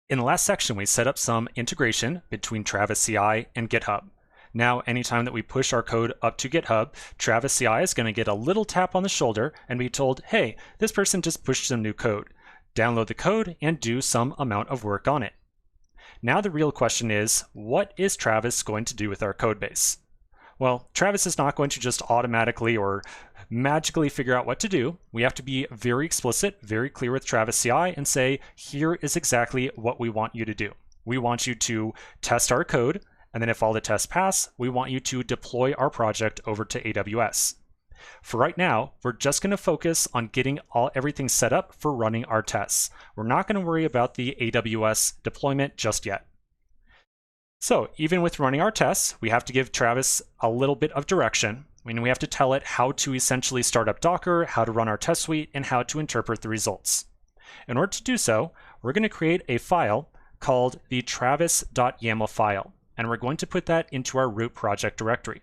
In the last section, we set up some integration between Travis CI and GitHub. Now, anytime that we push our code up to GitHub, Travis CI is going to get a little tap on the shoulder and be told, hey, this person just pushed some new code. Download the code and do some amount of work on it. Now the real question is, what is Travis going to do with our code base? Well, Travis is not going to just automatically or magically figure out what to do. We have to be very explicit, very clear with Travis CI and say, here is exactly what we want you to do. We want you to test our code, and then if all the tests pass, we want you to deploy our project over to AWS. For right now, we're just going to focus on getting everything set up for running our tests. We're not going to worry about the AWS deployment just yet. So even with running our tests, we have to give Travis a little bit of direction. We have to tell it how to essentially start up Docker, how to run our test suite, and how to interpret the results. In order to do so, we're going to create a file called the travis.yaml file, and we're going to put that into our root project directory.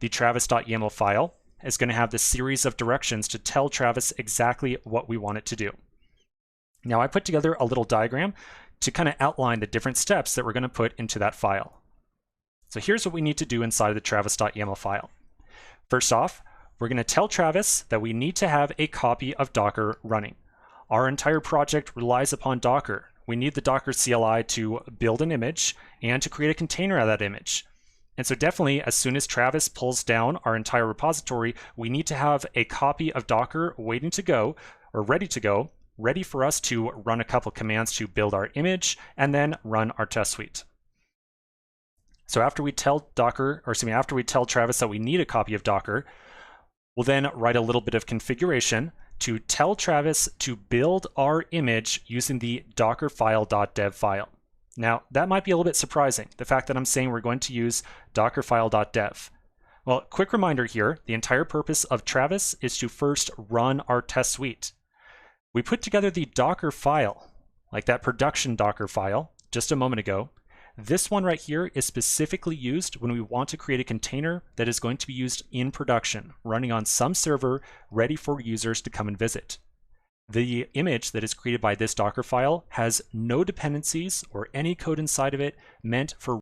The travis.yaml file is going to have this series of directions to tell Travis exactly what we want it to do. Now I put together a little diagram to kind of outline the different steps that we're going to put into that file. So here's what we need to do inside of the travis.yaml file. First off, we're going to tell Travis that we need to have a copy of Docker running. Our entire project relies upon Docker. We need the Docker CLI to build an image and to create a container out of that image. And so definitely, as soon as Travis pulls down our entire repository, we need to have a copy of Docker waiting to go, or ready to go, ready for us to run a couple commands to build our image and then run our test suite. So after we tell after we tell Travis that we need a copy of Docker, we'll then write a little bit of configuration to tell Travis to build our image using the dockerfile.dev file. Now, that might be a little bit surprising, the fact that I'm saying we're going to use dockerfile.dev. Well, quick reminder here, the entire purpose of Travis is to first run our test suite. We put together the Docker file, like that production Docker file, just a moment ago. This one right here is specifically used when we want to create a container that is going to be used in production, running on some server ready for users to come and visit. The image that is created by this Docker file has no dependencies or any code inside of it meant for